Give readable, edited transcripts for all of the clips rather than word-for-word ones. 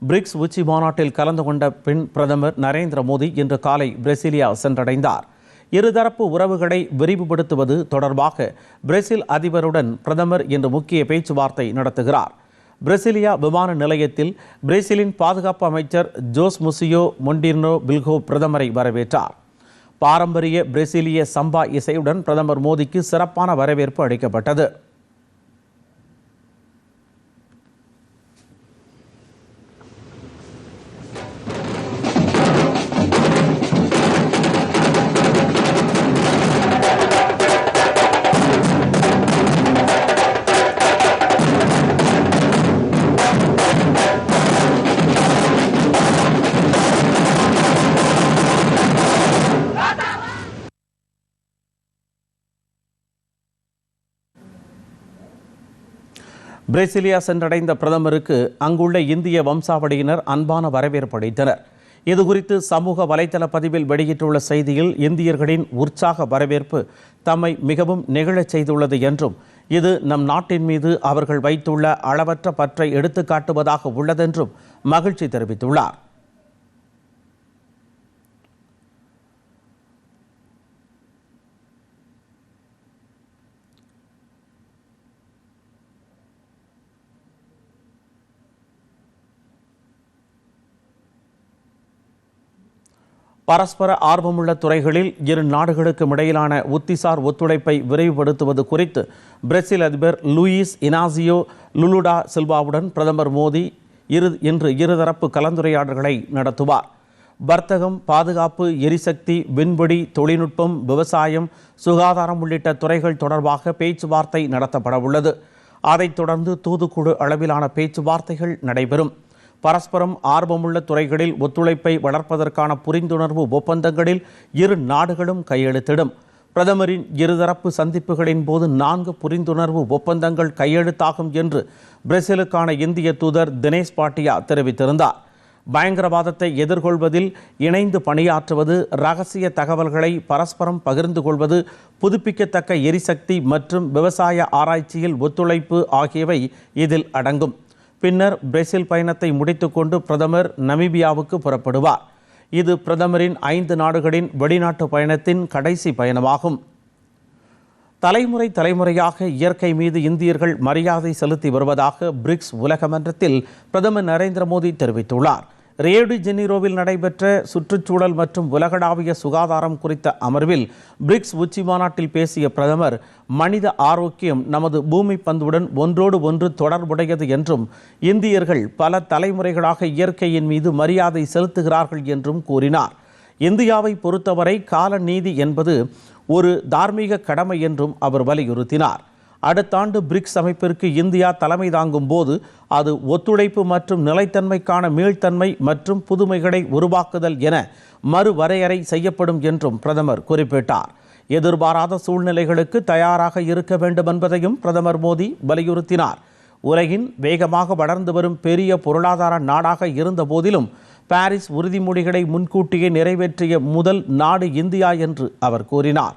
BRICS உச்சி மாநாட்டில் கலந்து கொண்ட பின் பிரதமர் நரேந்திர மோடி இன்று காலை பிரேசிலியா சென்றடைந்தார். இருதரப்பு உறவுகளை விரிவுபடுத்துவது தொடர்பாக பிரேசில் அதிபருடன் பிரதமர் இன்று முக்கிய பேச்சுவார்த்தை நடத்துகிறார். பிரேசிலியா விமான நிலையத்தில் பிரேசிலின் பாதுகாப்பு அமைச்சர் ஜோஸ் முசியோ மொண்டிர்னோ பில்கோ பிரதமரை வரவேற்றார். பாரம்பரிய பிரேசிலிய சம்பா இசையுடன் பிரதமர் மோடிக்கு சிறப்பான வரவேற்பு அளிக்கப்பட்டது. பிரேசிலியா சென்றடைந்த பிரதமருக்கு அங்குள்ள இந்திய வம்சாவளியினர் அன்பான வரவேற்பு அளித்தனர். இதுகுறித்து சமூக வலைதள பதிவில் வெளியிட்டுள்ள செய்தியில், இந்தியர்களின் உற்சாக வரவேற்பு தம்மை மிகவும் நெகிழச் செய்துள்ளது என்றும், இது நம் நாட்டின் மீது அவர்கள் வைத்துள்ள அளவற்ற பற்றை எடுத்துக்காட்டுவதாக உள்ளதென்றும் மகிழ்ச்சி தெரிவித்துள்ளார். பரஸ்பர ஆர்வமுள்ள துறைகளில் இரு நாடுகளுக்கும் இடையிலான உத்திசார் ஒத்துழைப்பை விரைவுபடுத்துவது குறித்து பிரேசில் அதிபர் லூயிஸ் இனாசியோ லுலுடா சில்வாவுடன் பிரதமர் மோடி இன்று இருதரப்பு கலந்துரையாடல்களை நடத்துவார். வர்த்தகம், பாதுகாப்பு, எரிசக்தி, விண்வெளி, தொழில்நுட்பம், விவசாயம், சுகாதாரம் உள்ளிட்ட துறைகள் தொடர்பாக பேச்சுவார்த்தை நடத்தப்பட உள்ளது. அதைத் தொடர்ந்து தூதுக்குழு அளவிலான பேச்சுவார்த்தைகள் நடைபெறும். பரஸ்பரம் ஆர்வமுள்ள துறைகளில் ஒத்துழைப்பை வளர்ப்பதற்கான புரிந்துணர்வு ஒப்பந்தங்களில் இரு நாடுகளும் கையெழுத்திடும். பிரதமரின் இருதரப்பு சந்திப்புகளின் போது 4 புரிந்துணர்வு ஒப்பந்தங்கள் கையெழுத்தாகும் என்று பிரேசிலுக்கான இந்திய தூதர் தினேஷ் பாட்டியா தெரிவித்திருந்தார். பயங்கரவாதத்தை எதிர்கொள்வதில் இணைந்து பணியாற்றுவது, ரகசிய தகவல்களை பரஸ்பரம் பகிர்ந்து கொள்வது, புதுப்பிக்கத்தக்க எரிசக்தி மற்றும் விவசாய ஆராய்ச்சியில் ஒத்துழைப்பு ஆகியவை இதில் அடங்கும். பின்னர் பிரேசில் பயணத்தை முடித்துக்கொண்டு பிரதமர் நமீபியாவுக்கு புறப்படுவார். இது பிரதமரின் 5 நாடுகளின் வெளிநாட்டு பயணத்தின் கடைசி பயணமாகும். தலைமுறையாக இயற்கை மீது இந்தியர்கள் மரியாதை செலுத்தி வருவதாக பிரிக்ஸ் உலக மன்றத்தில் பிரதமர் நரேந்திர மோடி தெரிவித்துள்ளார். ரியோ டி ஜெனீரோவில் நடைபெற்ற சுற்றுச்சூழல் மற்றும் உலகளாவிய சுகாதாரம் குறித்த அமர்வில் பிரிக்ஸ் உச்சி மாநாட்டில் பேசிய பிரதமர், மனித ஆரோக்கியம் நமது பூமி பந்துடன் ஒன்றோடு ஒன்று தொடர்புடையது என்றும், இந்தியர்கள் பல தலைமுறைகளாக இயற்கையின் மீது மரியாதை செலுத்துகிறார்கள் என்றும் கூறினார். இந்தியாவை பொறுத்தவரை கால நீதி என்பது ஒரு தார்மீக கடமை என்றும் அவர் வலியுறுத்தினார். அடுத்த ஆண்டு பிரிக்ஸ் அமைப்பிற்கு இந்தியா தலைமை தாங்கும் போது அது ஒத்துழைப்பு மற்றும் நிலைத்தன்மைக்கான மீள்தன்மை மற்றும் புதுமைகளை உருவாக்குதல் என மறுவரையறை செய்யப்படும் என்றும் பிரதமர் குறிப்பிட்டார். எதிர்பாராத சூழ்நிலைகளுக்கு தயாராக இருக்க வேண்டும் என்பதையும் பிரதமர் மோடி வலியுறுத்தினார். உலகின் வேகமாக வளர்ந்து வரும் பெரிய பொருளாதார நாடாக இருந்த போதிலும் பாரிஸ் உறுதிமொழிகளை முன்கூட்டியே நிறைவேற்றிய முதல் நாடு இந்தியா என்று அவர் கூறினார்.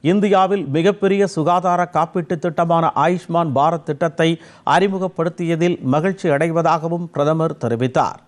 இந்தியாவில் மிகப்பெரிய சுகாதார காப்பீட்டு திட்டமான ஆயுஷ்மான் பாரத் திட்டத்தை அறிமுகப்படுத்தியதில் மகிழ்ச்சி அடைவதாகவும் பிரதமர் தெரிவித்தார்.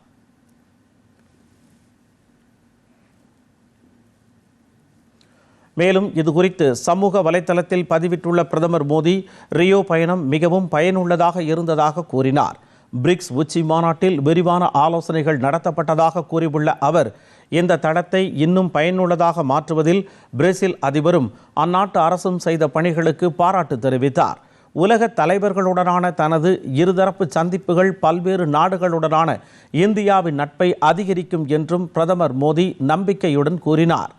மேலும் இதுகுறித்து சமூக வலைதளத்தில் பதிவிட்டுள்ள பிரதமர் மோடி, ரியோ பயணம் மிகவும் பயனுள்ளதாக இருந்ததாக கூறினார். பிரிக்ஸ் உச்சி மாநாட்டில் விரிவான ஆலோசனைகள் நடத்தப்பட்டதாக கூறியுள்ள அவர், இந்த தடத்தை இன்னும் பயனுள்ளதாக மாற்றுவதில் பிரேசில் அதிபரும் அந்நாட்டு அரசும் செய்த பணிகளுக்கு பாராட்டு தெரிவித்தார். உலக தலைவர்களுடனான தனது இருதரப்பு சந்திப்புகள் பல்வேறு நாடுகளுடனான இந்தியாவின் நட்பை அதிகரிக்கும் என்றும் பிரதமர் மோடி நம்பிக்கையுடன் கூறினார்.